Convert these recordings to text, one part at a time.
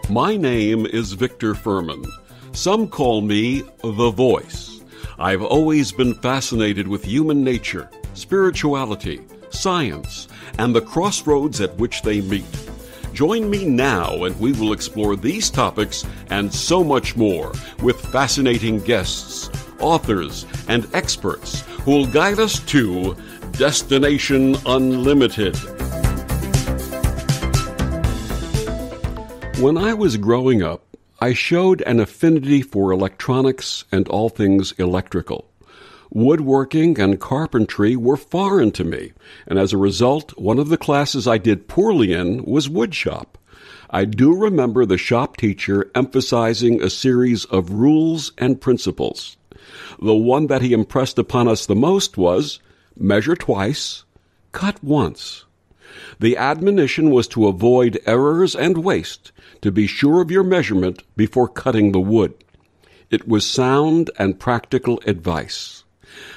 My name is Victor Fuhrman. Some call me the Voice. I've always been fascinated with human nature, spirituality, science, and the crossroads at which they meet. Join me now and we will explore these topics and so much more with fascinating guests, authors, and experts who will guide us to Destination Unlimited. When I was growing up, I showed an affinity for electronics and all things electrical. Woodworking and carpentry were foreign to me, and as a result, one of the classes I did poorly in was woodshop. I do remember the shop teacher emphasizing a series of rules and principles. The one that he impressed upon us the most was, measure twice, cut once. The admonition was to avoid errors and waste, to be sure of your measurement before cutting the wood. It was sound and practical advice.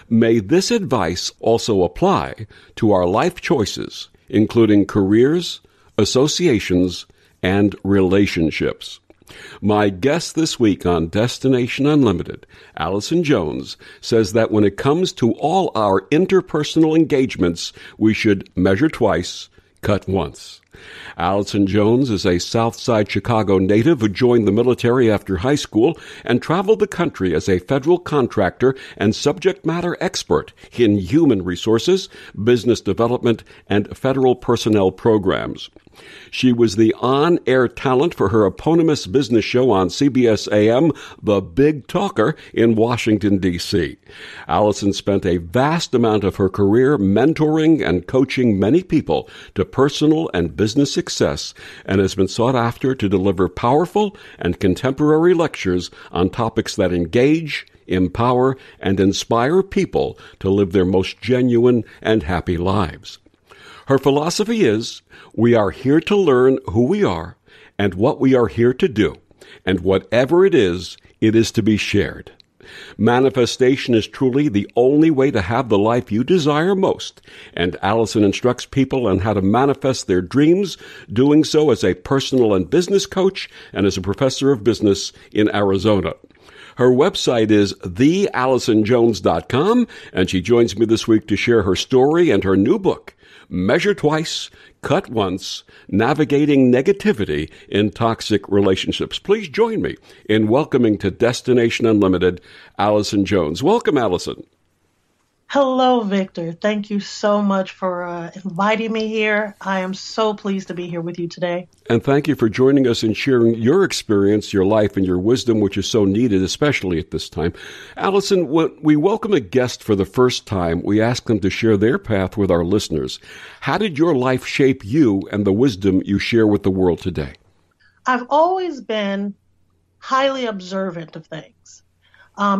May this advice also apply to our life choices, including careers, associations, and relationships. My guest this week on Destination Unlimited, Allison Jones, says that when it comes to all our interpersonal engagements, we should measure twice, cut once. Allison Jones is a Southside Chicago native who joined the military after high school and traveled the country as a federal contractor and subject matter expert in human resources, business development, and federal personnel programs. She was the on-air talent for her eponymous business show on CBS AM, The Big Talker, in Washington, D.C. Allison spent a vast amount of her career mentoring and coaching many people to personal and business success and has been sought after to deliver powerful and contemporary lectures on topics that engage, empower, and inspire people to live their most genuine and happy lives. Her philosophy is, we are here to learn who we are and what we are here to do, and whatever it is to be shared. Manifestation is truly the only way to have the life you desire most, and Allison instructs people on how to manifest their dreams, doing so as a personal and business coach and as a professor of business in Arizona. Her website is theallisonjones.com, and she joins me this week to share her story and her new book, Measure Twice, Cut Once, Navigating Negativity in Toxic Relationships. Please join me in welcoming to Destination Unlimited, Allison Jones. Welcome, Allison. Hello, Victor. Thank you so much for inviting me here. I am so pleased to be here with you today. And thank you for joining us and sharing your experience, your life, and your wisdom, which is so needed, especially at this time. Allison, when we welcome a guest for the first time, we ask them to share their path with our listeners. How did your life shape you and the wisdom you share with the world today? I've always been highly observant of things,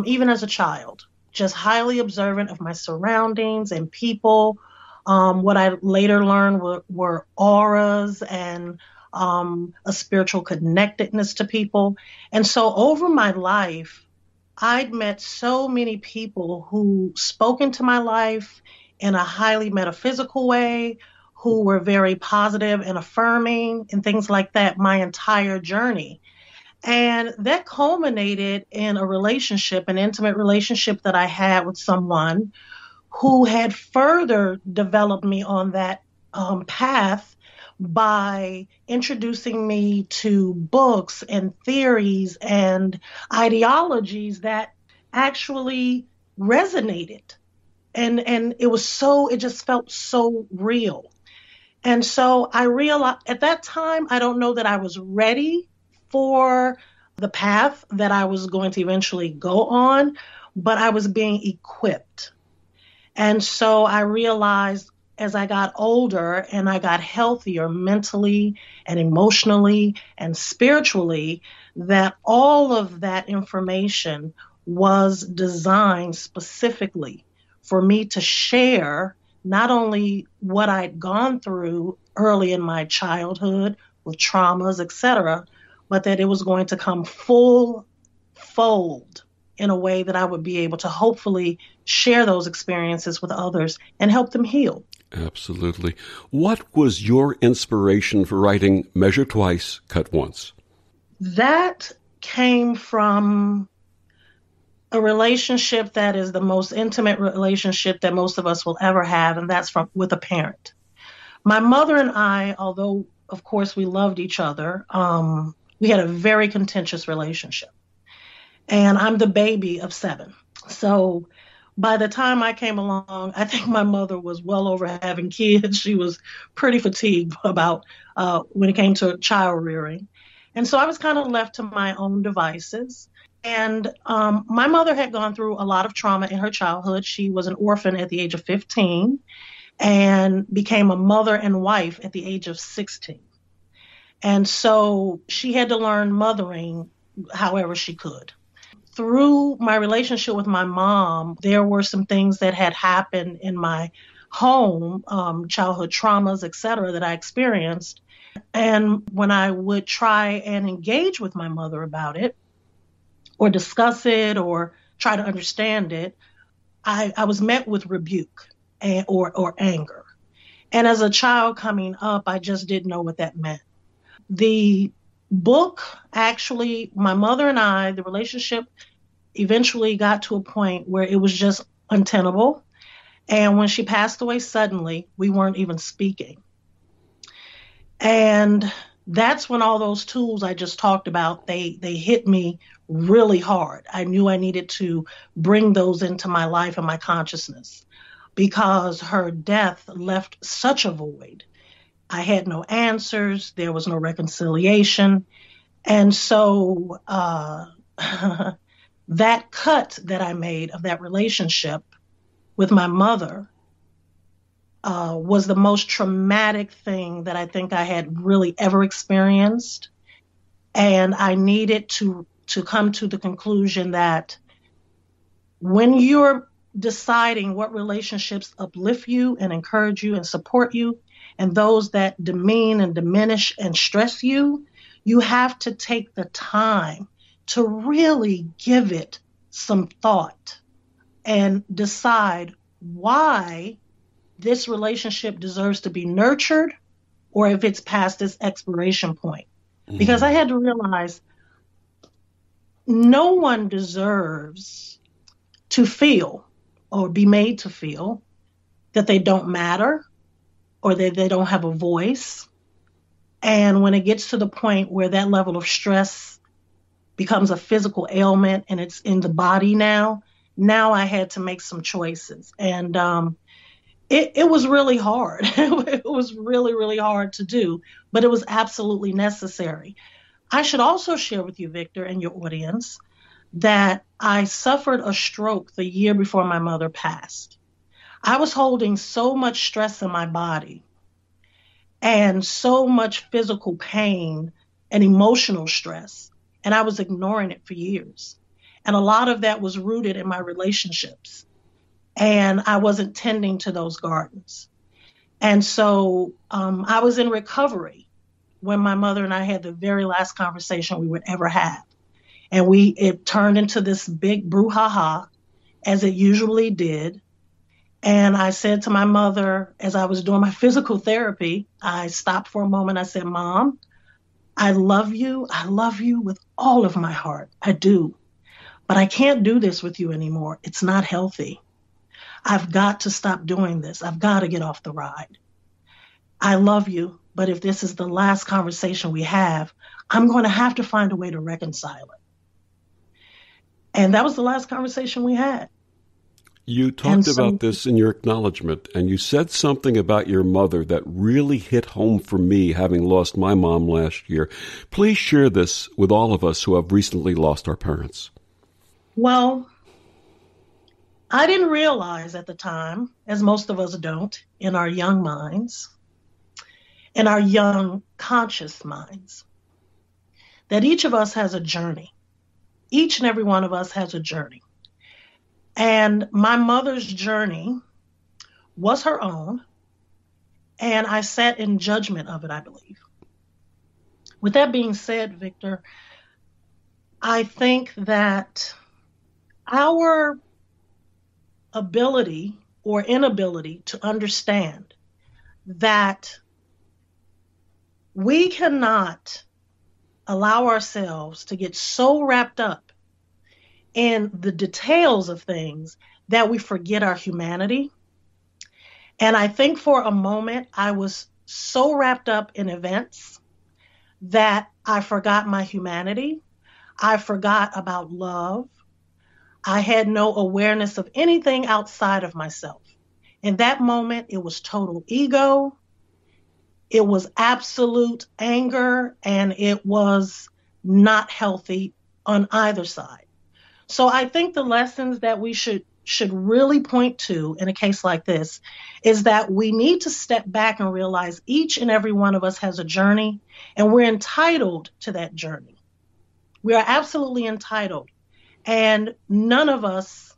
even as a child. Just highly observant of my surroundings and people. What I later learned were auras and a spiritual connectedness to people. And so over my life, I'd met so many people who spoke into my life in a highly metaphysical way, who were very positive and affirming and things like that my entire journey. And that culminated in a relationship, an intimate relationship that I had with someone who had further developed me on that path by introducing me to books and theories and ideologies that actually resonated. And it just felt so real. And so I realized at that time, I don't know that I was ready for the path that I was going to eventually go on, but I was being equipped. And so I realized as I got older and I got healthier mentally and emotionally and spiritually, that all of that information was designed specifically for me to share not only what I'd gone through early in my childhood with traumas, etc., but that it was going to come full fold in a way that I would be able to hopefully share those experiences with others and help them heal. Absolutely. What was your inspiration for writing Measure Twice, Cut Once? That came from a relationship that is the most intimate relationship that most of us will ever have, and that's with a parent. My mother and I, although of course we loved each other, we had a very contentious relationship. And I'm the baby of 7. So by the time I came along, I think my mother was well over having kids. She was pretty fatigued about when it came to child rearing. And so I was kind of left to my own devices. And my mother had gone through a lot of trauma in her childhood. She was an orphan at the age of 15 and became a mother and wife at the age of 16. And so she had to learn mothering however she could. Through my relationship with my mom, there were some things that had happened in my home, childhood traumas, et cetera, that I experienced. And when I would try and engage with my mother about it, or discuss it, or try to understand it, I was met with rebuke or anger. And as a child coming up, I just didn't know what that meant. The book, actually, my mother and I, the relationship eventually got to a point where it was just untenable. And when she passed away suddenly, we weren't even speaking. And that's when all those tools I just talked about, they hit me really hard. I knew I needed to bring those into my life and my consciousness because her death left such a void. I had no answers. There was no reconciliation. And so that cut that I made of that relationship with my mother was the most traumatic thing that I think I had really ever experienced. And I needed to come to the conclusion that when you're deciding what relationships uplift you and encourage you and support you, and those that demean and diminish and stress you, you have to take the time to really give it some thought and decide why this relationship deserves to be nurtured or if it's past its expiration point. Mm-hmm. Because I had to realize no one deserves to feel or be made to feel that they don't matter or that they don't have a voice. And when it gets to the point where that level of stress becomes a physical ailment and it's in the body now I had to make some choices. And it was really hard. It was really, really hard to do, but it was absolutely necessary. I should also share with you, Victor, and your audience, that I suffered a stroke the year before my mother passed. I was holding so much stress in my body and so much physical pain and emotional stress, and I was ignoring it for years. And a lot of that was rooted in my relationships, and I wasn't tending to those gardens. And so I was in recovery when my mother and I had the very last conversation we would ever have. And it turned into this big brouhaha, as it usually did. And I said to my mother, as I was doing my physical therapy, I stopped for a moment. I said, Mom, I love you. I love you with all of my heart. I do. But I can't do this with you anymore. It's not healthy. I've got to stop doing this. I've got to get off the ride. I love you, but if this is the last conversation we have, I'm going to have to find a way to reconcile it. And that was the last conversation we had. You talked about this in your acknowledgement, and you said something about your mother that really hit home for me, having lost my mom last year. Please share this with all of us who have recently lost our parents. Well, I didn't realize at the time, as most of us don't, in our young minds, in our young conscious minds, that each of us has a journey. Each and every one of us has a journey. And my mother's journey was her own, and I sat in judgment of it, I believe. With that being said, Victor, I think that our ability or inability to understand that we cannot allow ourselves to get so wrapped up in the details of things that we forget our humanity. And I think for a moment, I was so wrapped up in events that I forgot my humanity. I forgot about love. I had no awareness of anything outside of myself. In that moment, it was total ego. It was absolute anger, and it was not healthy on either side. So I think the lessons that we should really point to in a case like this is that we need to step back and realize each and every one of us has a journey, and we're entitled to that journey. We are absolutely entitled, and none of us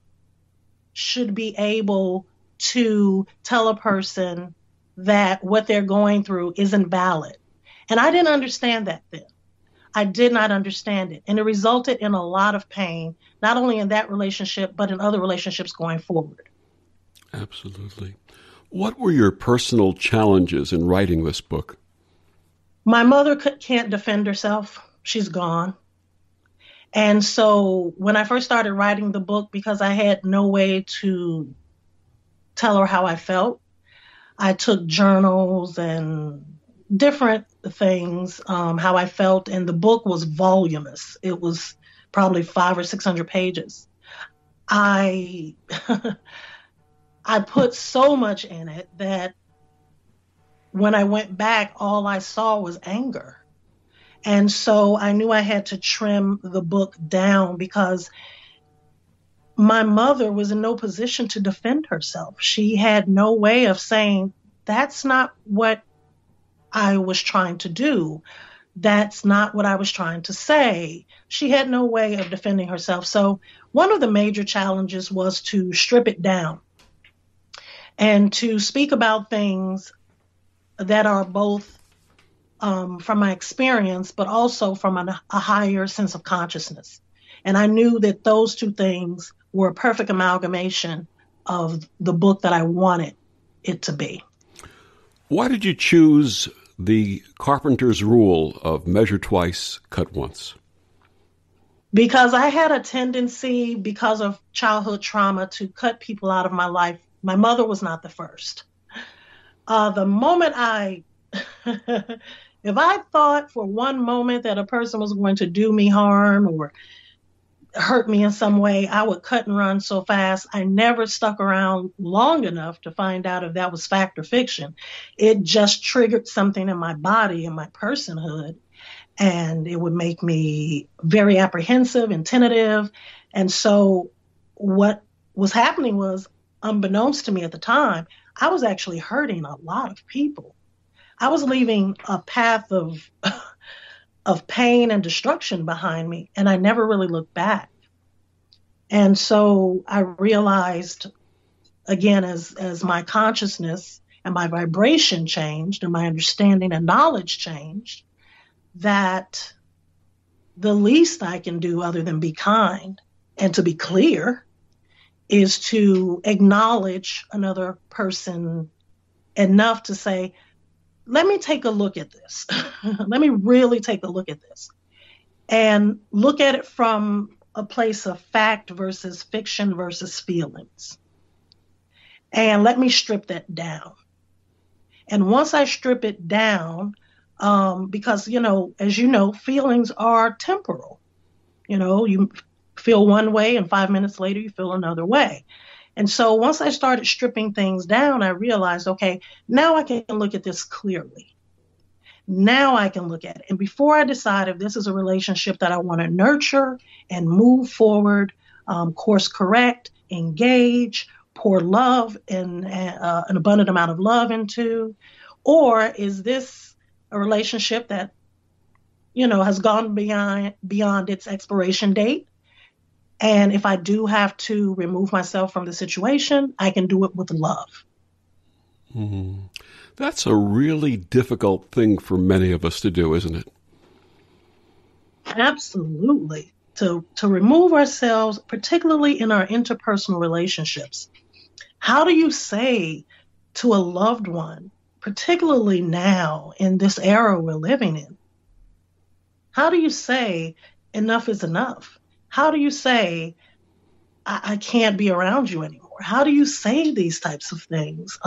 should be able to tell a person that what they're going through isn't valid. And I didn't understand that then. I did not understand it. And it resulted in a lot of pain, not only in that relationship, but in other relationships going forward. Absolutely. What were your personal challenges in writing this book? My mother can't defend herself. She's gone. And so when I first started writing the book, because I had no way to tell her how I felt, I took journals and different things, how I felt, and the book was voluminous. It was probably 500 or 600 pages. I I put so much in it that when I went back, all I saw was anger. And so I knew I had to trim the book down because my mother was in no position to defend herself. She had no way of saying, that's not what I was trying to do. That's not what I was trying to say. She had no way of defending herself. So one of the major challenges was to strip it down and to speak about things that are both from my experience, but also from a higher sense of consciousness. And I knew that those two things were a perfect amalgamation of the book that I wanted it to be. Why did you choose the carpenter's rule of measure twice, cut once? Because I had a tendency, because of childhood trauma, to cut people out of my life. My mother was not the first. The moment if I thought for one moment that a person was going to do me harm or hurt me in some way, I would cut and run so fast. I never stuck around long enough to find out if that was fact or fiction. It just triggered something in my body and my personhood, and it would make me very apprehensive and tentative. And so what was happening was, unbeknownst to me at the time, I was actually hurting a lot of people. I was leaving a path of pain and destruction behind me, and I never really looked back. And so I realized, again, as my consciousness and my vibration changed and my understanding and knowledge changed, that the least I can do other than be kind and to be clear is to acknowledge another person enough to say, let me take a look at this. Let me really take a look at this and look at it from a place of fact versus fiction versus feelings. And let me strip that down. And once I strip it down, because, as you know, feelings are temporal. You feel one way and 5 minutes later you feel another way. And so once I started stripping things down, I realized, okay, now I can look at this clearly. Now I can look at it. And before I decide if this is a relationship that I want to nurture and move forward, course correct, engage, pour love and an abundant amount of love into, or is this a relationship that, has gone beyond its expiration date? And if I do have to remove myself from the situation, I can do it with love. Mm-hmm. That's a really difficult thing for many of us to do, isn't it? Absolutely. To remove ourselves, particularly in our interpersonal relationships. How do you say to a loved one, particularly now in this era we're living in, how do you say enough is enough? How do you say I can't be around you anymore? How do you say these types of things?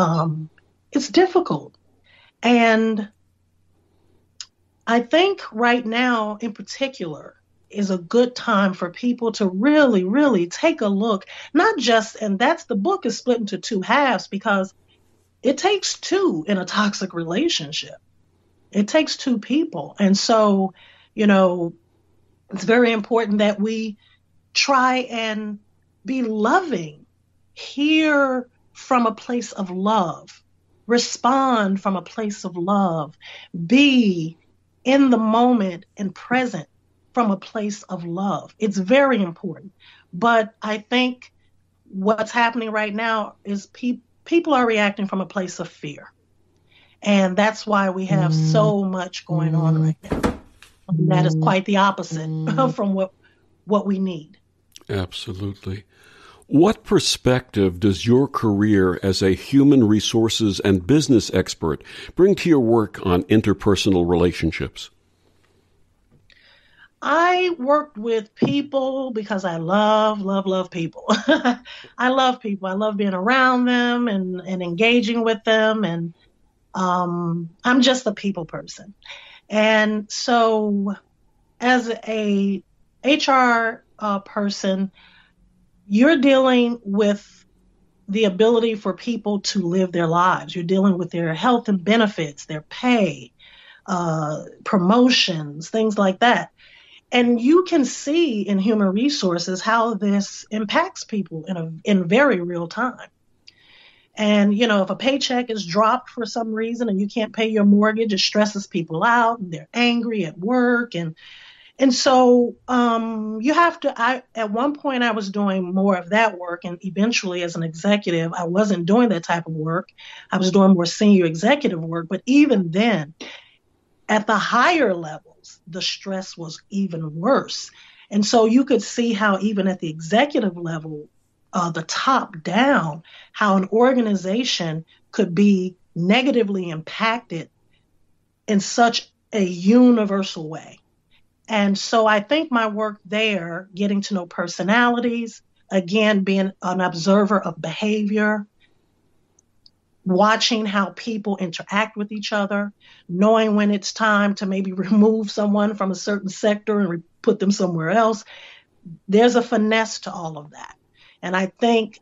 It's difficult. And I think right now in particular is a good time for people to really, really take a look, not just, and that's the book is split into two halves because it takes two in a toxic relationship. It takes two people. And so, it's very important that we try and be loving, hear from a place of love, respond from a place of love, be in the moment and present from a place of love. It's very important. But I think what's happening right now is people are reacting from a place of fear. And that's why we have so much going on right now. That is quite the opposite from what we need. Absolutely. What perspective does your career as a human resources and business expert bring to your work on interpersonal relationships? I worked with people because I love, love, love people. I love people. I love being around them and engaging with them. And I'm just a people person. And so as a HR person, you're dealing with the ability for people to live their lives. You're dealing with their health and benefits, their pay, promotions, things like that. And you can see in human resources how this impacts people in very real time. And, if a paycheck is dropped for some reason and you can't pay your mortgage, it stresses people out and they're angry at work. And so you have to, at one point I was doing more of that work, and eventually as an executive, I wasn't doing that type of work. I was doing more senior executive work. But even then, at the higher levels, the stress was even worse. And so you could see how even at the executive level, the top down, how an organization could be negatively impacted in such a universal way. And so I think my work there, getting to know personalities, again, being an observer of behavior, watching how people interact with each other, knowing when it's time to maybe remove someone from a certain sector and put them somewhere else. There's a finesse to all of that. And I think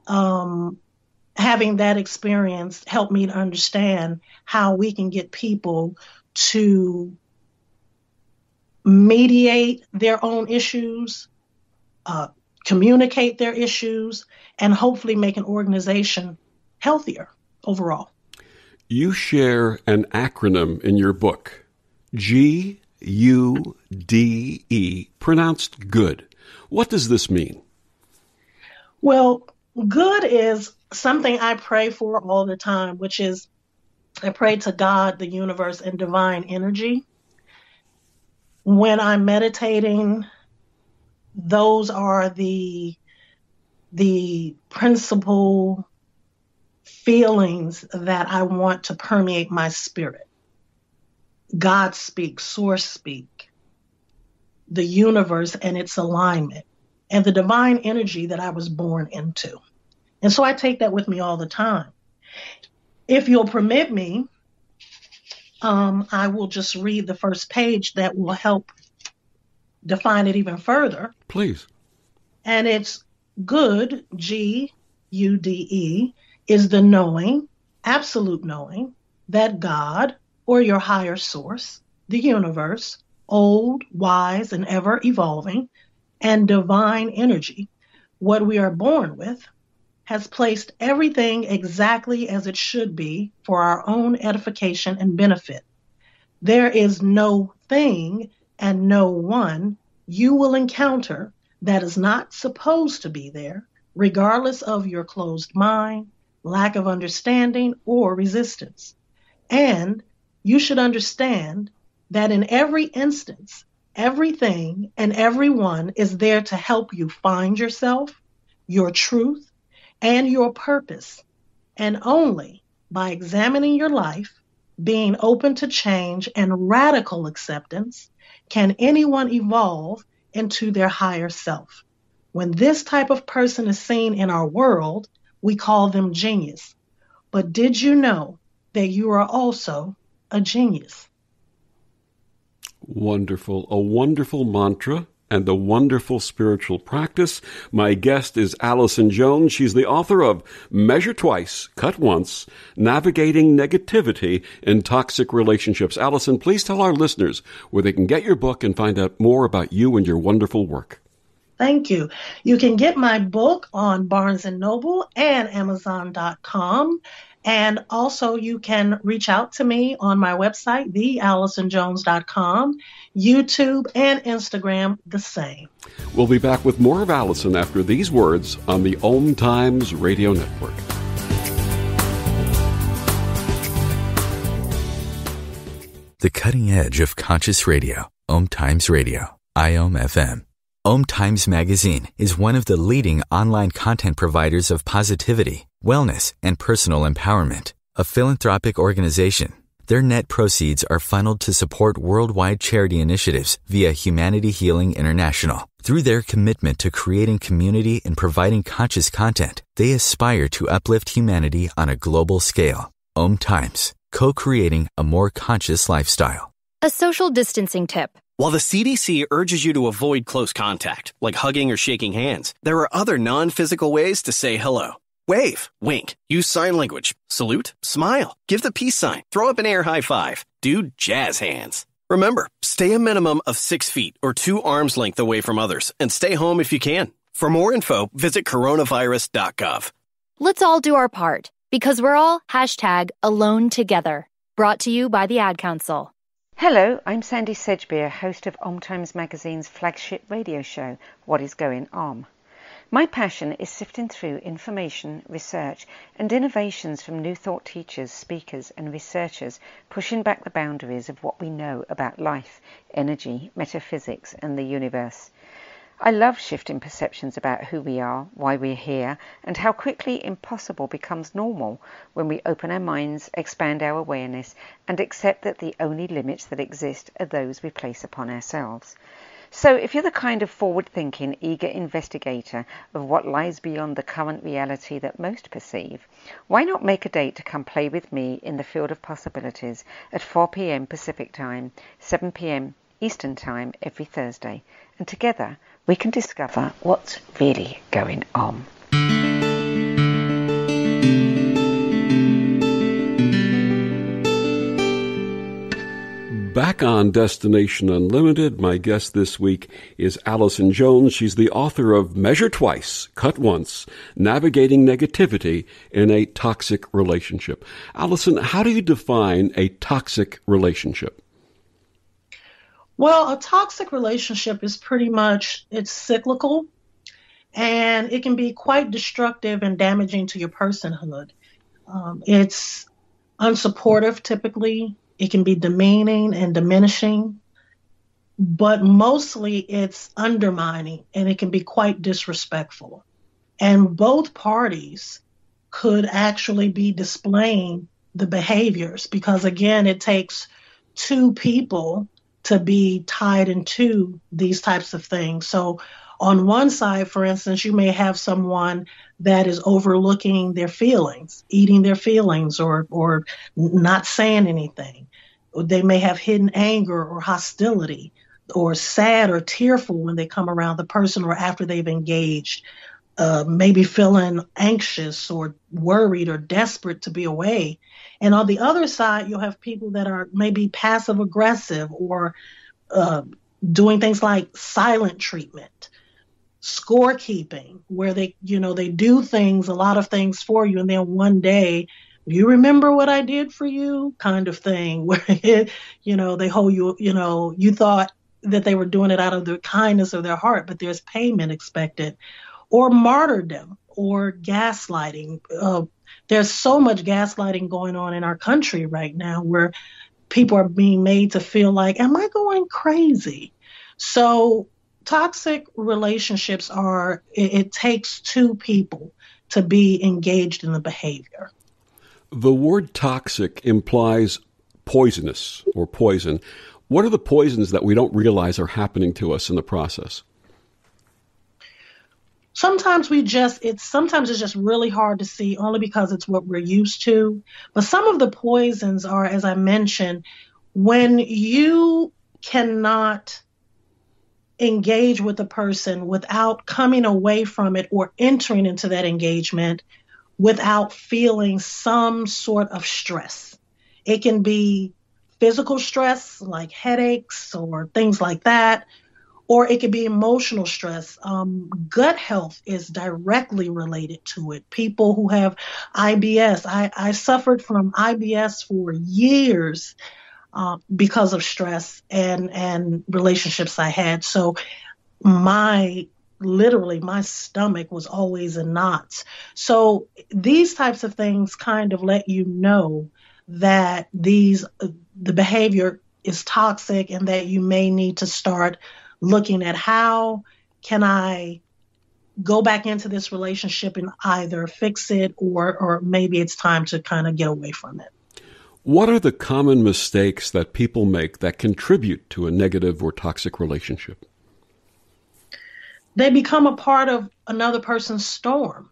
having that experience helped me to understand how we can get people to mediate their own issues, communicate their issues, and hopefully make an organization healthier overall. You share an acronym in your book, GUDE, pronounced good. What does this mean? Well, good is something I pray for all the time, which is I pray to God, the universe, and divine energy. When I'm meditating, those are the principal feelings that I want to permeate my spirit. God speak, source speak, the universe and its alignment, and the divine energy that I was born into. And so I take that with me all the time. If you'll permit me, I will just read the first page that will help define it even further. Please. And it's good, GUDE, is the knowing, absolute knowing, that God, or your higher source, the universe, old, wise, and ever evolving, and divine energy, what we are born with, has placed everything exactly as it should be for our own edification and benefit. There is no thing and no one you will encounter that is not supposed to be there, regardless of your closed mind, lack of understanding, or resistance. And you should understand that in every instance, everything and everyone is there to help you find yourself, your truth, and your purpose. And only by examining your life being open to change and radical acceptance, can anyone evolve into their higher self? When this type of person is seen in our world, we call them genius. But did you know that you are also a genius? Wonderful. A wonderful mantra and a wonderful spiritual practice. My guest is Allison Jones. She's the author of Measure Twice, Cut Once, Navigating Negativity in Toxic Relationships. Allison, please tell our listeners where they can get your book and find out more about you and your wonderful work. Thank you. You can get my book on Barnes & Noble and Amazon.com. And also you can reach out to me on my website, theallisonjones.com, YouTube and Instagram, the same. We'll be back with more of Allison after these words on the OMTimes Radio Network. The cutting edge of conscious radio, OMTimes Radio, IOM FM. OMTimes Magazine is one of the leading online content providers of positivity, wellness, and personal empowerment. A philanthropic organization, their net proceeds are funneled to support worldwide charity initiatives via Humanity Healing International. Through their commitment to creating community and providing conscious content, they aspire to uplift humanity on a global scale. OMTimes, co-creating a more conscious lifestyle. A social distancing tip. While the CDC urges you to avoid close contact, like hugging or shaking hands, there are other non-physical ways to say hello. Wave, wink, use sign language, salute, smile, give the peace sign, throw up an air high five, do jazz hands. Remember, stay a minimum of 6 feet or 2 arms length away from others and stay home if you can. For more info, visit coronavirus.gov. Let's all do our part because we're all #alone together. Brought to you by the Ad Council. Hello, I'm Sandy Sedgbeer, host of OMTimes Magazine's flagship radio show, What is Going On? My passion is sifting through information, research, and innovations from new thought teachers, speakers, and researchers pushing back the boundaries of what we know about life, energy, metaphysics, and the universe. I love shifting perceptions about who we are, why we're here, and how quickly impossible becomes normal when we open our minds, expand our awareness, and accept that the only limits that exist are those we place upon ourselves. So if you're the kind of forward-thinking, eager investigator of what lies beyond the current reality that most perceive, why not make a date to come play with me in the field of possibilities at 4 p.m. Pacific Time, 7 p.m. Eastern Time every Thursday, and together we can discover what's really going on. Back on Destination Unlimited, my guest this week is Allison Jones. She's the author of Measure Twice, Cut Once, Navigating Negativity in a Toxic Relationship. Allison, how do you define a toxic relationship? Well, a toxic relationship is pretty much, it's cyclical, and it can be quite destructive and damaging to your personhood. It's unsupportive typically. It can be demeaning and diminishing, but mostly it's undermining, and it can be quite disrespectful. And both parties could actually be displaying the behaviors because, again, it takes two people to be tied into these types of things. So on one side, for instance, you may have someone that is overlooking their feelings, eating their feelings, or not saying anything. They may have hidden anger or hostility, or sad or tearful when they come around the person or after they've engaged, maybe feeling anxious or worried or desperate to be away. And on the other side, you'll have people that are maybe passive aggressive or doing things like silent treatment, scorekeeping, where they do things, a lot of things for you, and then one day, you remember what I did for you, kind of thing, where they hold you, you thought that they were doing it out of the kindness of their heart, but there's payment expected, or martyrdom, or gaslighting. There's so much gaslighting going on in our country right now where people are being made to feel like, am I going crazy? So toxic relationships it takes two people to be engaged in the behavior. The word toxic implies poisonous or poison. What are the poisons that we don't realize are happening to us in the process? Sometimes it's just really hard to see only because it's what we're used to. But some of the poisons are, as I mentioned, when you cannot engage with a person without coming away from it or entering into that engagement without feeling some sort of stress. It can be physical stress like headaches or things like that, or it could be emotional stress. Gut health is directly related to it. People who have IBS, I suffered from IBS for years because of stress and relationships I had. So my stomach was always in knots. So these types of things kind of let you know that the behavior is toxic and that you may need to start looking at how can I go back into this relationship and either fix it or maybe it's time to kind of get away from it. What are the common mistakes that people make that contribute to a negative or toxic relationship? They become a part of another person's storm.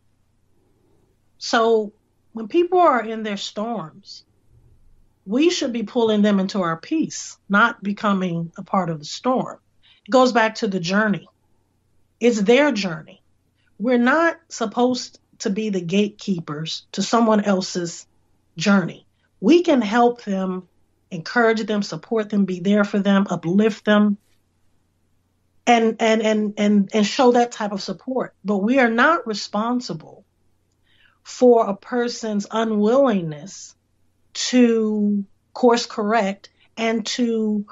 So when people are in their storms, we should be pulling them into our peace, not becoming a part of the storm. It goes back to the journey. It's their journey. We're not supposed to be the gatekeepers to someone else's journey. We can help them, encourage them, support them, be there for them, uplift them, and show that type of support. But we are not responsible for a person's unwillingness to course correct and to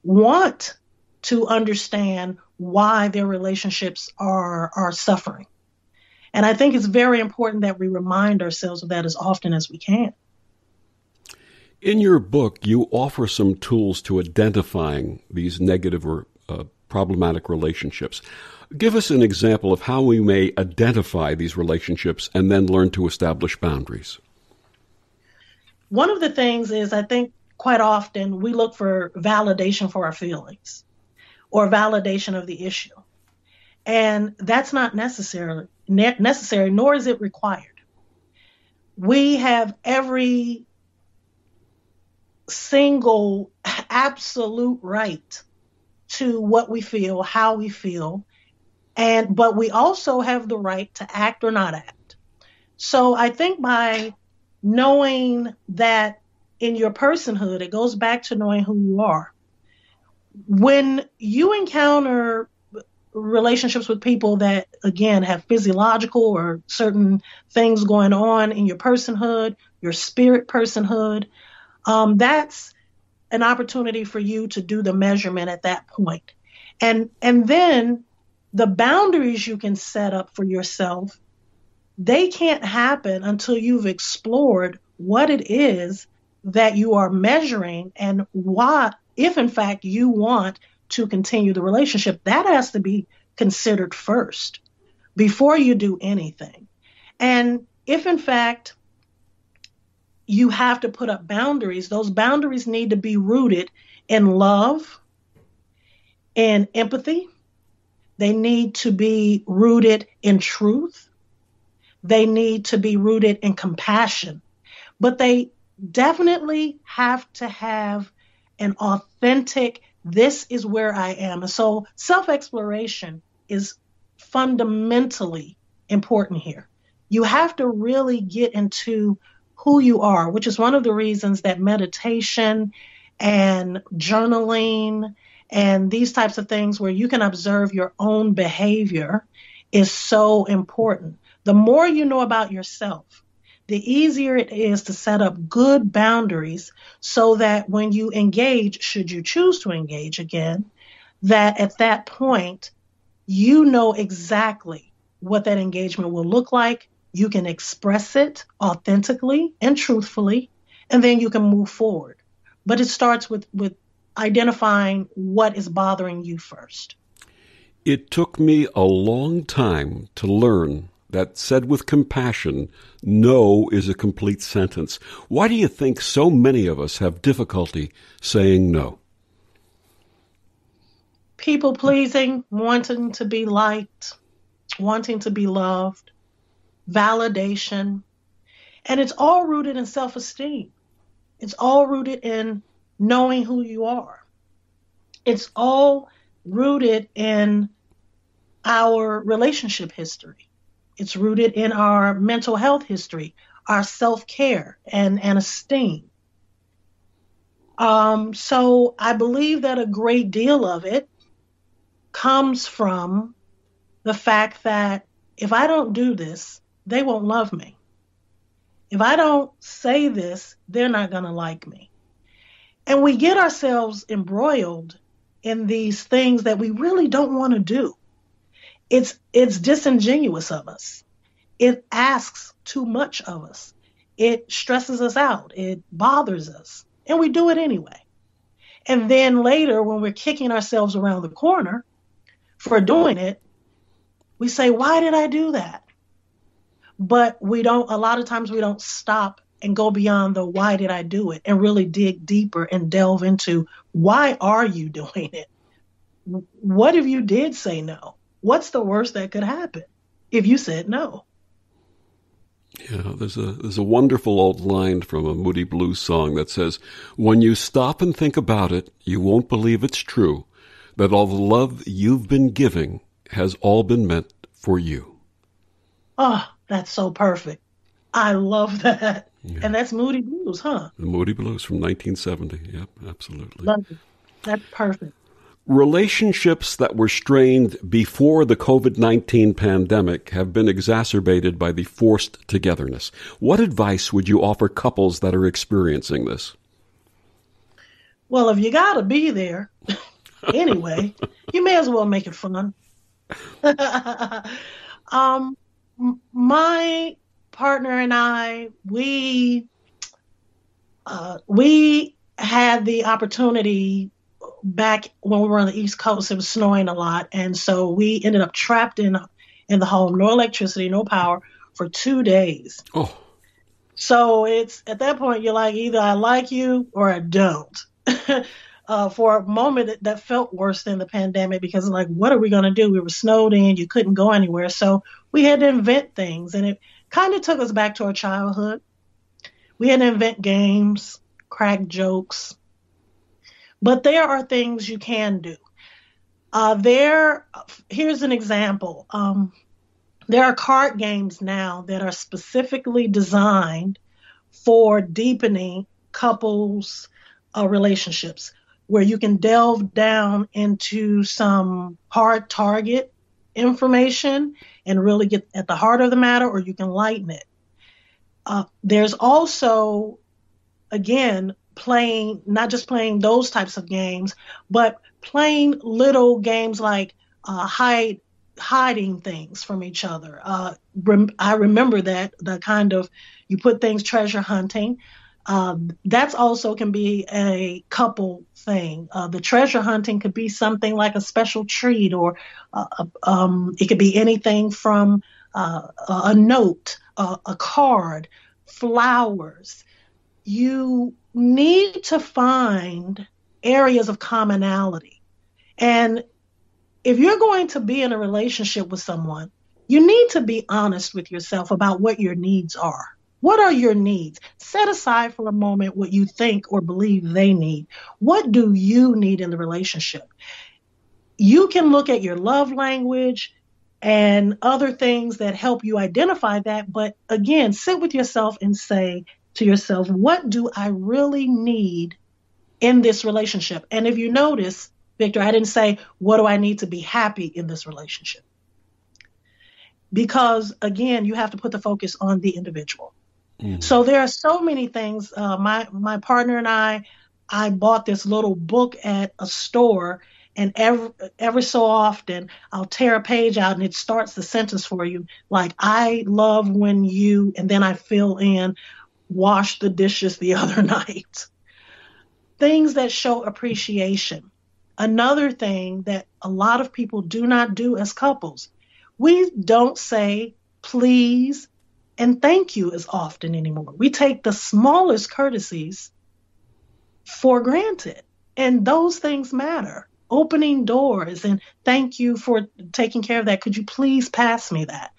want to understand why their relationships are suffering. And I think it's very important that we remind ourselves of that as often as we can. In your book, you offer some tools to identifying these negative or problematic relationships. Give us an example of how we may identify these relationships and then learn to establish boundaries. One of the things is, I think quite often we look for validation for our feelings or validation of the issue. And that's not necessary, nor is it required. We have every single absolute right to what we feel, how we feel, but we also have the right to act or not act. So I think by knowing that in your personhood, it goes back to knowing who you are. When you encounter relationships with people that, again, have physiological or certain things going on in your personhood, your spirit personhood, that's an opportunity for you to do the measurement at that point. And then the boundaries you can set up for yourself, they can't happen until you've explored what it is that you are measuring and why, if in fact you want to continue the relationship. That has to be considered first before you do anything. And if in fact you have to put up boundaries, those boundaries need to be rooted in love and empathy. They need to be rooted in truth. They need to be rooted in compassion. But they definitely have to have an authentic, this is where I am. And so self-exploration is fundamentally important here. You have to really get into who you are, which is one of the reasons that meditation and journaling and these types of things where you can observe your own behavior is so important. The more you know about yourself, the easier it is to set up good boundaries so that when you engage, should you choose to engage again, that at that point, you know exactly what that engagement will look like. You can express it authentically and truthfully, and then you can move forward. But it starts with identifying what is bothering you first. It took me a long time to learn that said with compassion, no is a complete sentence. Why do you think so many of us have difficulty saying no? People pleasing, wanting to be liked, wanting to be loved, validation. And it's all rooted in self-esteem. It's all rooted in knowing who you are. It's all rooted in our relationship history. It's rooted in our mental health history, our self-care and esteem. So I believe that a great deal of it comes from the fact that if I don't do this, they won't love me. If I don't say this, they're not going to like me. And we get ourselves embroiled in these things that we really don't want to do. It's disingenuous of us. It asks too much of us. It stresses us out. It bothers us. And we do it anyway. And then later, when we're kicking ourselves around the corner for doing it, we say, why did I do that? But a lot of times we don't stop and go beyond the why did I do it and really dig deeper and delve into why are you doing it? What if you did say no? What's the worst that could happen if you said no? Yeah, there's a wonderful old line from a Moody Blues song that says, when you stop and think about it, you won't believe it's true, that all the love you've been giving has all been meant for you. Oh, that's so perfect. I love that. Yeah. And that's Moody Blues, huh? The Moody Blues from 1970. Yep, absolutely. Love it. That's perfect. Relationships that were strained before the COVID-19 pandemic have been exacerbated by the forced togetherness. What advice would you offer couples that are experiencing this? Well, if you got to be there anyway, you may as well make it fun. My partner and I, we had the opportunity back when we were on the East Coast. It was snowing a lot, and so we ended up trapped in the home, no electricity, no power for 2 days. Oh. So it's at that point you're like, either I like you or I don't. For a moment that felt worse than the pandemic, because like, what are we going to do? We were snowed in, you couldn't go anywhere. So we had to invent things, and it kind of took us back to our childhood. We had to invent games, crack jokes. But there are things you can do. Here's an example. There are card games now that are specifically designed for deepening couples' relationships, where you can delve down into some hard target information and really get at the heart of the matter, or you can lighten it. There's also, again, not just playing those types of games, but playing little games like hiding things from each other. I remember that, the kind of, you put things treasure hunting. That's also can be a couple thing. The treasure hunting could be something like a special treat, or it could be anything from a note, a card, flowers. You need to find areas of commonality. And if you're going to be in a relationship with someone, you need to be honest with yourself about what your needs are. What are your needs? Set aside for a moment what you think or believe they need. What do you need in the relationship? You can look at your love language and other things that help you identify that. But again, sit with yourself and say to yourself, what do I really need in this relationship? And if you notice, Victor, I didn't say, what do I need to be happy in this relationship? Because again, you have to put the focus on the individual. Mm-hmm. So there are so many things. My partner and I bought this little book at a store, and every so often I'll tear a page out and it starts the sentence for you. Like, I love when you, and then I fill in, wash the dishes the other night. Things that show appreciation. Another thing that a lot of people do not do as couples, we don't say please, and thank you as often anymore. We take the smallest courtesies for granted, and those things matter. Opening doors and thank you for taking care of that. Could you please pass me that?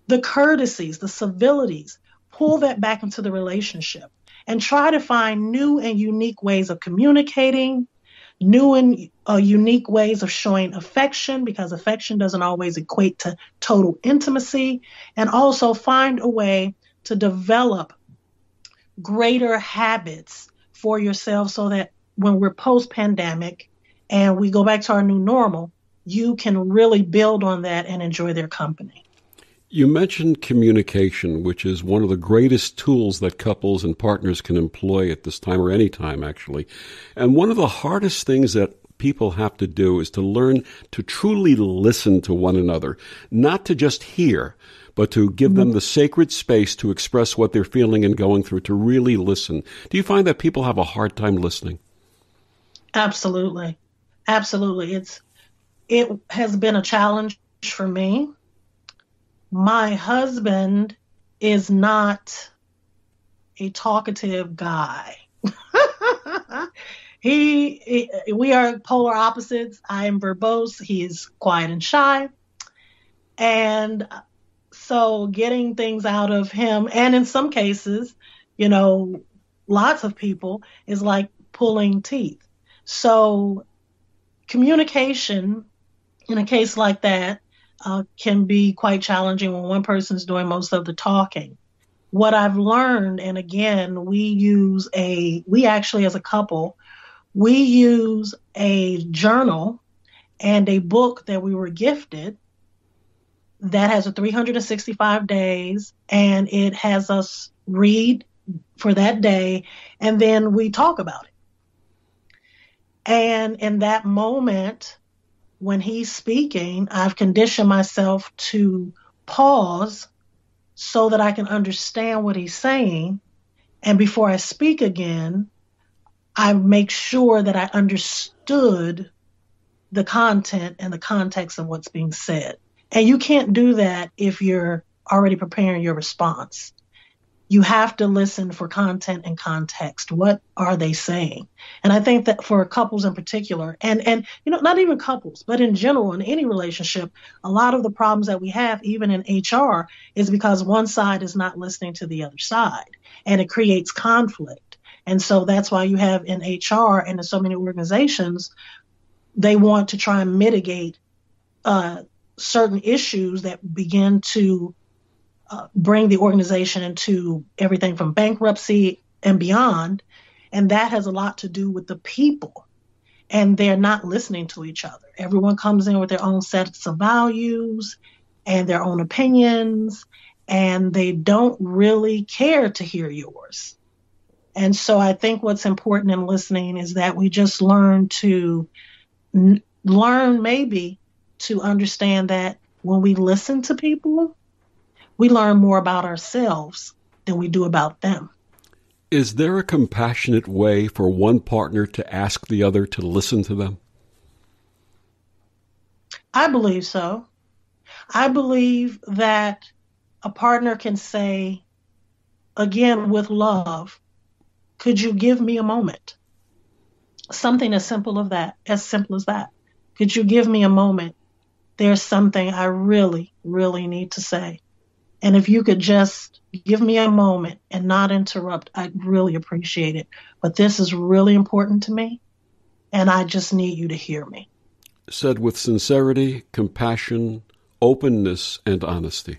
The courtesies, the civilities, pull that back into the relationship and try to find new and unique ways of communicating, new and unique ways of showing affection, because affection doesn't always equate to total intimacy, and also find a way to develop greater habits for yourself so that when we're post-pandemic and we go back to our new normal, you can really build on that and enjoy their company. You mentioned communication, which is one of the greatest tools that couples and partners can employ at this time, or any time, actually. And one of the hardest things that people have to do is to learn to truly listen to one another, not to just hear, but to give them the sacred space to express what they're feeling and going through, to really listen. Do you find that people have a hard time listening? Absolutely. Absolutely. It has been a challenge for me. My husband is not a talkative guy. We are polar opposites. I am verbose. He is quiet and shy. And so getting things out of him, and in some cases, lots of people, is like pulling teeth. So communication in a case like that can be quite challenging when one person's doing most of the talking. What I've learned, and again, we actually as a couple, we use a journal and a book that we were gifted that has a 365 days, and it has us read for that day, and then we talk about it. And in that moment, when he's speaking, I've conditioned myself to pause so that I can understand what he's saying. And before I speak again, I make sure that I understood the content and the context of what's being said. And you can't do that if you're already preparing your response. You have to listen for content and context. What are they saying? And I think that for couples in particular, and not even couples, but in general, in any relationship, a lot of the problems that we have, even in HR, is because one side is not listening to the other side, and it creates conflict. And so that's why you have in HR and in so many organizations, they want to try and mitigate certain issues that begin to bring the organization into everything from bankruptcy and beyond. And that has a lot to do with the people. And they're not listening to each other. Everyone comes in with their own sets of values and their own opinions, and they don't really care to hear yours. And so I think what's important in listening is that we just learn maybe to understand that when we listen to people, we learn more about ourselves than we do about them. Is there a compassionate way for one partner to ask the other to listen to them? I believe so. I believe that a partner can say, again, with love, could you give me a moment? Something as simple as that. Could you give me a moment? There's something I really, really need to say. And if you could just give me a moment and not interrupt, I'd really appreciate it. But this is really important to me, and I just need you to hear me. Said with sincerity, compassion, openness, and honesty.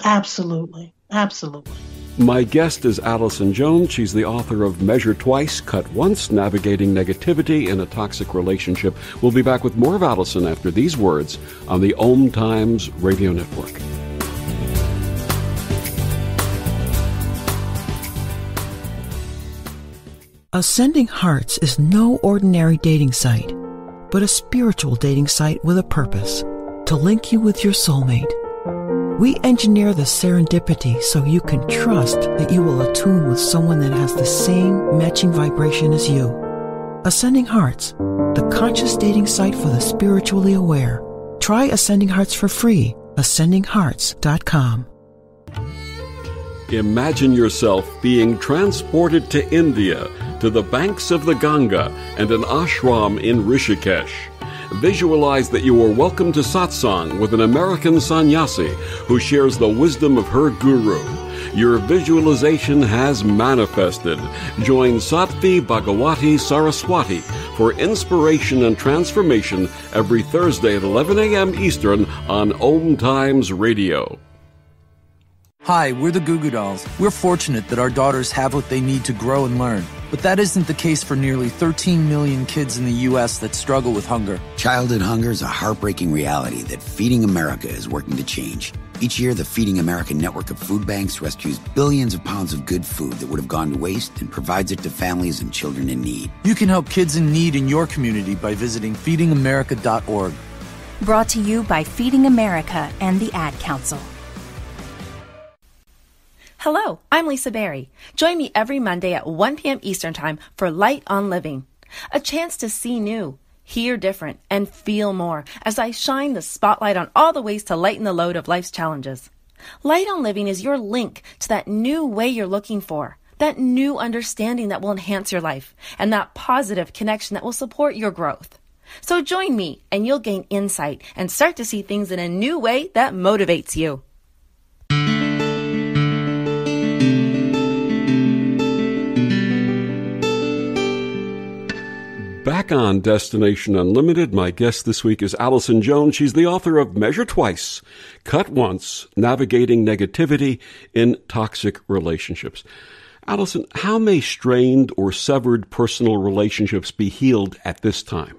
Absolutely. Absolutely. My guest is Allison Jones. She's the author of Measure Twice, Cut Once, Navigating Negativity in a Toxic Relationship. We'll be back with more of Allison after these words on the OMTimes Radio Network. Ascending Hearts is no ordinary dating site, but a spiritual dating site with a purpose, to link you with your soulmate. We engineer the serendipity so you can trust that you will attune with someone that has the same matching vibration as you. Ascending Hearts, the conscious dating site for the spiritually aware. Try Ascending Hearts for free ascendinghearts.com. Imagine yourself being transported to India, to the banks of the Ganga and an ashram in Rishikesh. Visualize that you are welcome to satsang with an American sannyasi who shares the wisdom of her guru. Your visualization has manifested. Join Sattvi Bhagawati Saraswati for inspiration and transformation every Thursday at 11 a.m. Eastern on OMTimes Radio. Hi, we're the Goo Goo Dolls. We're fortunate that our daughters have what they need to grow and learn. But that isn't the case for nearly 13 million kids in the U.S. that struggle with hunger. Childhood hunger is a heartbreaking reality that Feeding America is working to change. Each year, the Feeding America network of food banks rescues billions of pounds of good food that would have gone to waste and provides it to families and children in need. You can help kids in need in your community by visiting feedingamerica.org. Brought to you by Feeding America and the Ad Council. Hello, I'm Lisa Berry. Join me every Monday at 1 p.m. Eastern Time for Light on Living, a chance to see new, hear different, and feel more as I shine the spotlight on all the ways to lighten the load of life's challenges. Light on Living is your link to that new way you're looking for, that new understanding that will enhance your life, and that positive connection that will support your growth. So join me and you'll gain insight and start to see things in a new way that motivates you. Back on Destination Unlimited, my guest this week is Allison Jones. She's the author of Measure Twice, Cut Once, Navigating Negativity in Toxic Relationships. Allison, how may strained or severed personal relationships be healed at this time?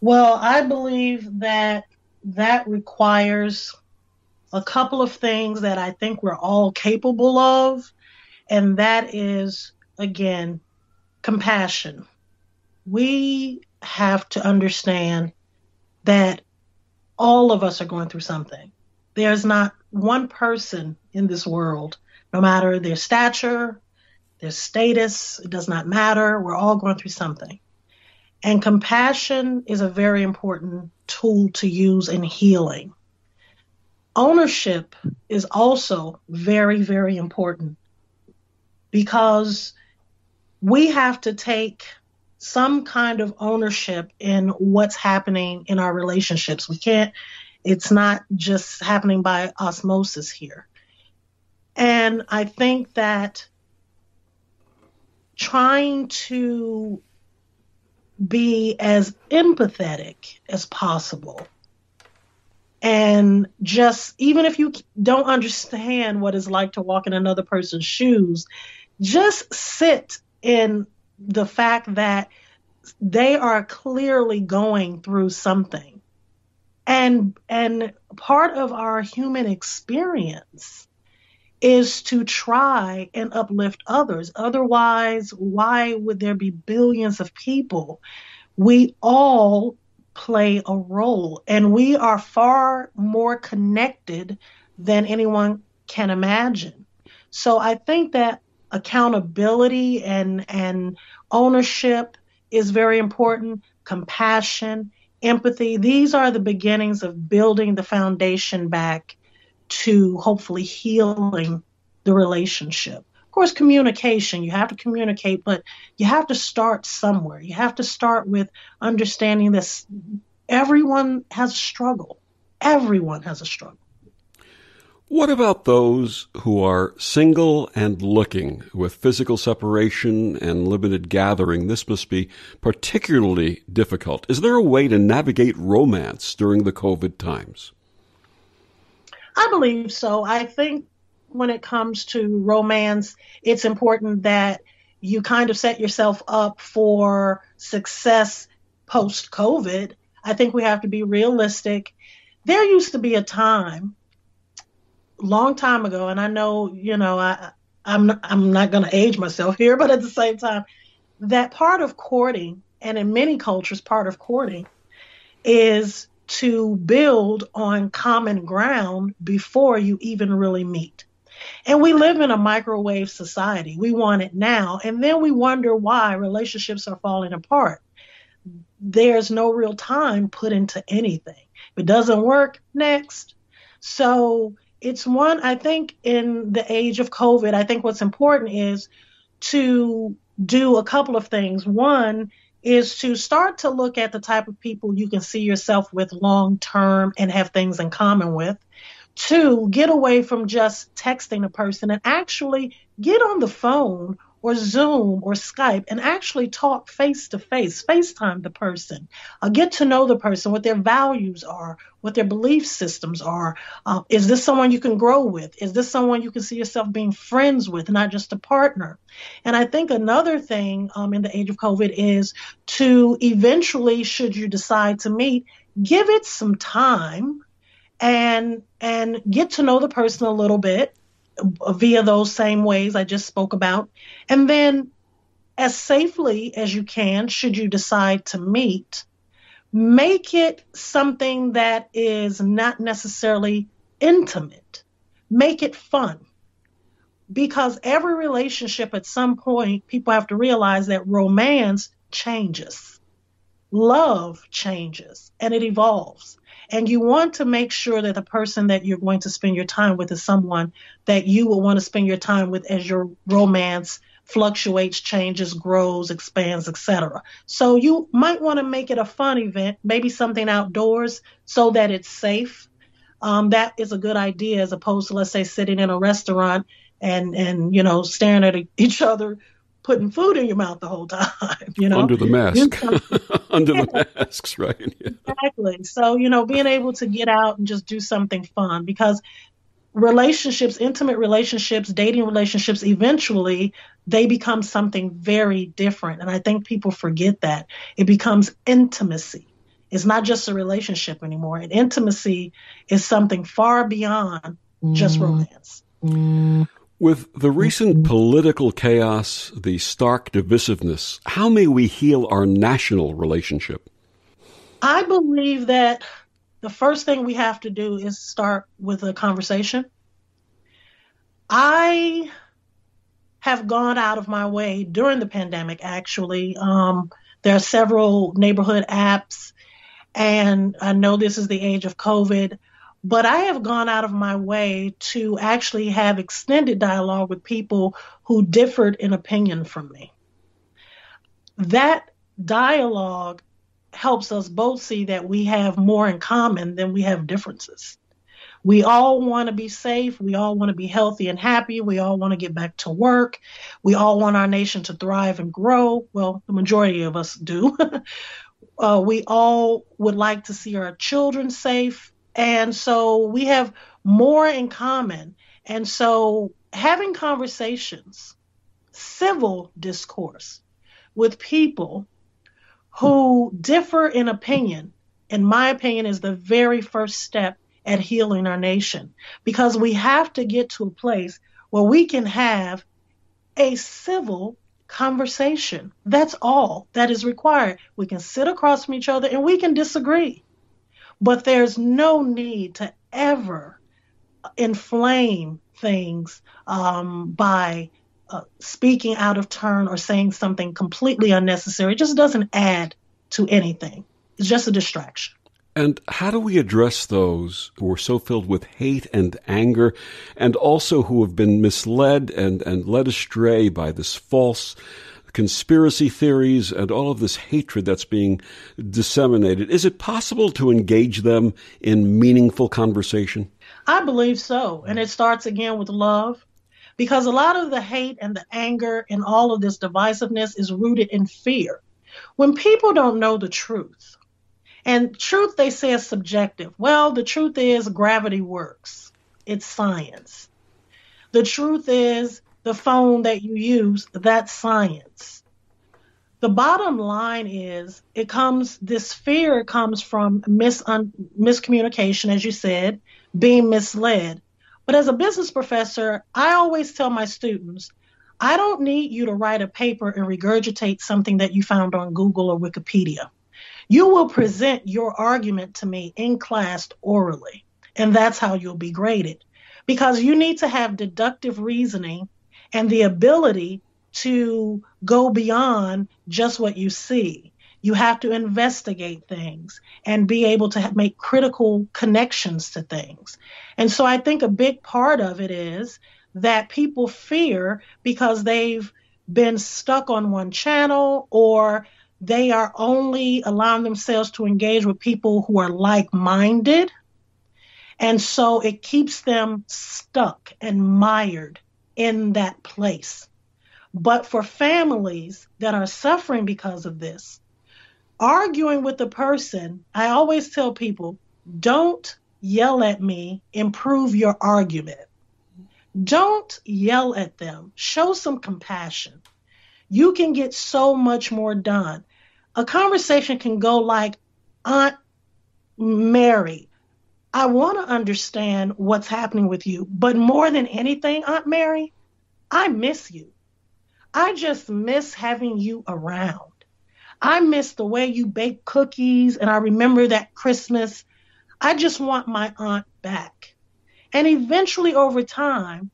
Well, I believe that requires a couple of things that I think we're all capable of, and that is, again, compassion. We have to understand that all of us are going through something. There's not one person in this world, no matter their stature, their status, it does not matter. We're all going through something. And compassion is a very important tool to use in healing. Ownership is also very, very important because we have to take some kind of ownership in what's happening in our relationships. It's not just happening by osmosis here. And I think that trying to be as empathetic as possible, and just, even if you don't understand what it's like to walk in another person's shoes, just sit in the fact that they are clearly going through something. And part of our human experience is to try and uplift others. Otherwise, why would there be billions of people? We all play a role, and we are far more connected than anyone can imagine. So I think that accountability and ownership is very important. Compassion, empathy, these are the beginnings of building the foundation back to hopefully healing the relationship. Of course, communication, you have to communicate, but you have to start somewhere. You have to start with understanding this. Everyone has a struggle. Everyone has a struggle. What about those who are single and looking with physical separation and limited gathering? This must be particularly difficult. Is there a way to navigate romance during the COVID times? I believe so. I think when it comes to romance, it's important that you kind of set yourself up for success post-COVID. I think we have to be realistic. There used to be a time, long time ago, and I know, I'm not going to age myself here, but at the same time, that part of courting, and in many cultures, part of courting is to build on common ground before you even really meet. And we live in a microwave society. We want it now, and then we wonder why relationships are falling apart. There's no real time put into anything. If it doesn't work, next. So it's one, I think in the age of COVID, I think what's important is to do a couple of things. One is to start to look at the type of people you can see yourself with long term and have things in common with. Two, get away from just texting a person and actually get on the phone or Zoom or Skype and actually talk face to face, FaceTime the person, get to know the person, what their values are, what their belief systems are. Is this someone you can grow with? Is this someone you can see yourself being friends with, not just a partner? And I think another thing in the age of COVID is to eventually, should you decide to meet, give it some time and get to know the person a little bit via those same ways I just spoke about. And then as safely as you can, should you decide to meet, make it something that is not necessarily intimate. Make it fun. Because every relationship at some point, people have to realize that romance changes. Love changes and it evolves. And you want to make sure that the person that you're going to spend your time with is someone that you will want to spend your time with as your romance fluctuates, changes, grows, expands, etc. So you might want to make it a fun event, maybe something outdoors so that it's safe. That is a good idea as opposed to, let's say, sitting in a restaurant and staring at each other, putting food in your mouth the whole time, Under the mask. Under the masks, right? Yeah. Exactly. So, being able to get out and just do something fun, because relationships, intimate relationships, dating relationships, eventually they become something very different. And I think people forget that. It becomes intimacy. It's not just a relationship anymore. And intimacy is something far beyond just romance. With the recent political chaos, the stark divisiveness, how may we heal our national relationship? I believe that the first thing we have to do is start with a conversation. I have gone out of my way during the pandemic, actually. There are several neighborhood apps, and I know this is the age of COVID, but I have gone out of my way to actually have extended dialogue with people who differed in opinion from me. That dialogue helps us both see that we have more in common than we have differences. We all want to be safe. We all want to be healthy and happy. We all want to get back to work. We all want our nation to thrive and grow. Well, the majority of us do. We all would like to see our children safe. And so we have more in common. And so having conversations, civil discourse with people who differ in opinion, in my opinion, is the very first step at healing our nation. Because we have to get to a place where we can have a civil conversation. That's all that is required. We can sit across from each other and we can disagree. But there's no need to ever inflame things by speaking out of turn or saying something completely unnecessary. It just doesn't add to anything. It's just a distraction. And how do we address those who are so filled with hate and anger, and also who have been misled and led astray by this false conspiracy theories and all of this hatred that's being disseminated? Is it possible to engage them in meaningful conversation? I believe so. And it starts again with love, because a lot of the hate and the anger and all of this divisiveness is rooted in fear. When people don't know the truth, and truth they say is subjective. Well, the truth is gravity works. It's science. The truth is the phone that you use, that's science. The bottom line is this fear comes from miscommunication, as you said, being misled. But as a business professor, I always tell my students, I don't need you to write a paper and regurgitate something that you found on Google or Wikipedia. You will present your argument to me in class orally, and that's how you'll be graded. Because you need to have deductive reasoning and the ability to go beyond just what you see. You have to investigate things and be able to make critical connections to things. And so I think a big part of it is that people fear because they've been stuck on one channel, or they are only allowing themselves to engage with people who are like-minded. And so it keeps them stuck and mired in that place. But for families that are suffering because of this, arguing with the person, I always tell people, don't yell at me, improve your argument. Don't yell at them. Show some compassion. You can get so much more done. A conversation can go like, Aunt Mary, I want to understand what's happening with you, but more than anything, Aunt Mary, I miss you. I just miss having you around. I miss the way you bake cookies, and I remember that Christmas. I just want my aunt back. And eventually, over time,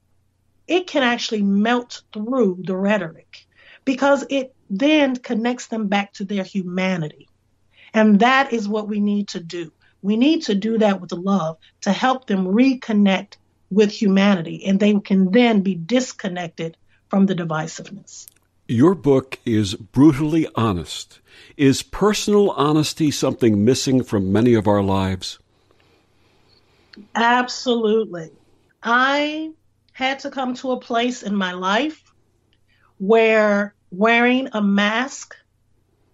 it can actually melt through the rhetoric because it then connects them back to their humanity. And that is what we need to do. We need to do that with love to help them reconnect with humanity, and they can then be disconnected from the divisiveness. Your book is brutally honest. Is personal honesty something missing from many of our lives? Absolutely. I had to come to a place in my life where wearing a mask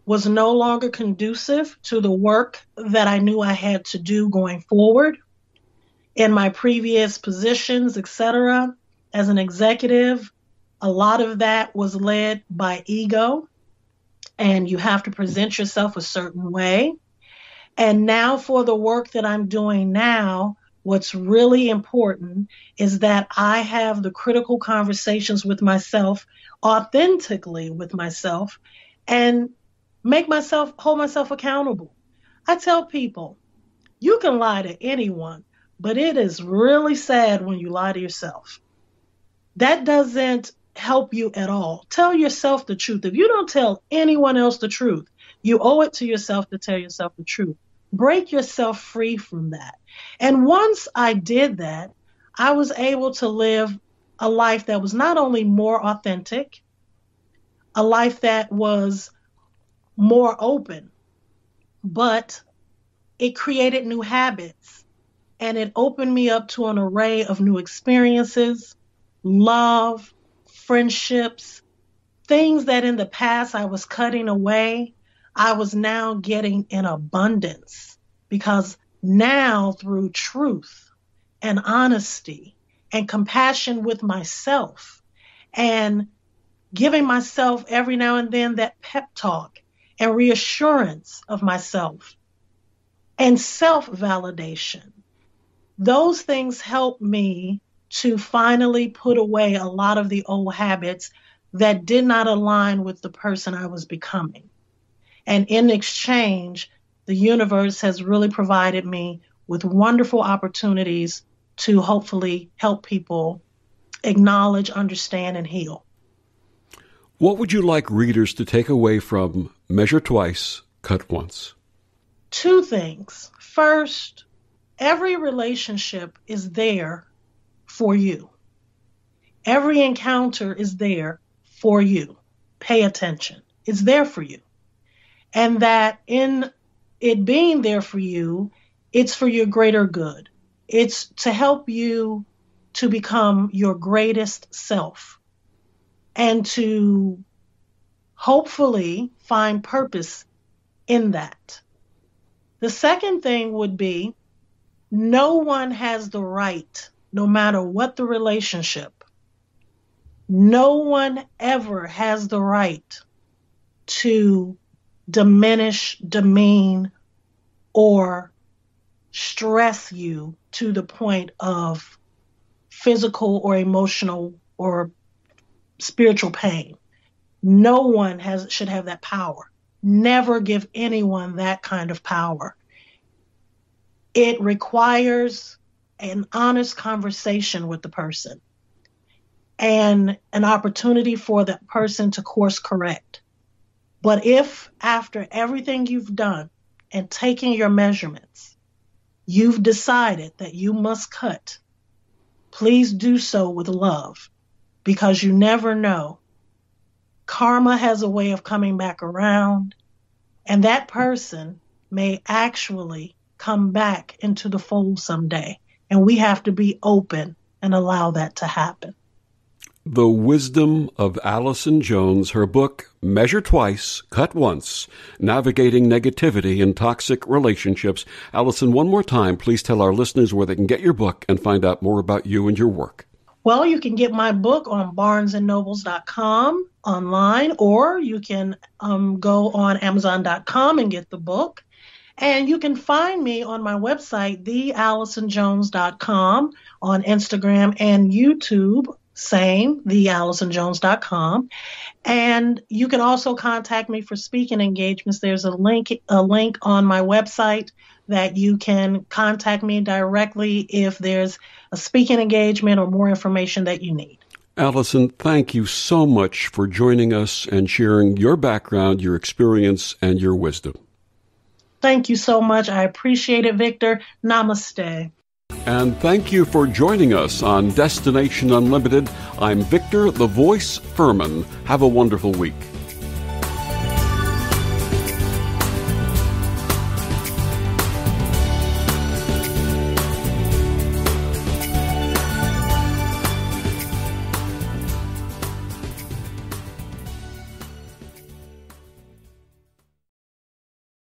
was no longer conducive to the work that I knew I had to do going forward. In my previous positions, etc., as an executive, a lot of that was led by ego, and you have to present yourself a certain way. And now for the work that I'm doing now, what's really important is that I have the critical conversations with myself, authentically with myself, and hold myself accountable. I tell people, you can lie to anyone, but it is really sad when you lie to yourself. That doesn't help you at all. Tell yourself the truth. If you don't tell anyone else the truth, you owe it to yourself to tell yourself the truth. Break yourself free from that. And once I did that, I was able to live a life that was not only more authentic, a life that was more open, but it created new habits, and it opened me up to an array of new experiences, love, friendships, things that in the past I was cutting away, I was now getting in abundance, because now through truth and honesty and compassion with myself and giving myself every now and then that pep talk and reassurance of myself and self-validation, those things help me to finally put away a lot of the old habits that did not align with the person I was becoming. And in exchange, the universe has really provided me with wonderful opportunities to hopefully help people acknowledge, understand, and heal. What would you like readers to take away from Measure Twice, Cut Once? Two things. First, every relationship is there for you. Every encounter is there for you. Pay attention. It's there for you. And that in it being there for you, it's for your greater good. It's to help you to become your greatest self and to hopefully find purpose in that. The second thing would be, no one has the right, no matter what the relationship, no one ever has the right to diminish, demean, or stress you to the point of physical or emotional or spiritual pain. No one should have that power. Never give anyone that kind of power. It requires an honest conversation with the person and an opportunity for that person to course correct. But if after everything you've done and taking your measurements, you've decided that you must cut, please do so with love, because you never know. Karma has a way of coming back around, and that person may actually come back into the fold someday, and we have to be open and allow that to happen. The Wisdom of Allison Jones, her book, Measure Twice, Cut Once, Navigating Negativity in Toxic Relationships. Allison, one more time, please tell our listeners where they can get your book and find out more about you and your work. Well, you can get my book on barnesandnobles.com online, or you can go on amazon.com and get the book. And you can find me on my website, theallisonjones.com, on Instagram and YouTube, same, theallisonjones.com. And you can also contact me for speaking engagements. There's a link on my website that you can contact me directly if there's a speaking engagement or more information that you need. Allison, thank you so much for joining us and sharing your background, your experience, and your wisdom. Thank you so much. I appreciate it, Victor. Namaste. And thank you for joining us on Destination Unlimited. I'm Victor, the Voice Fuhrman. Have a wonderful week.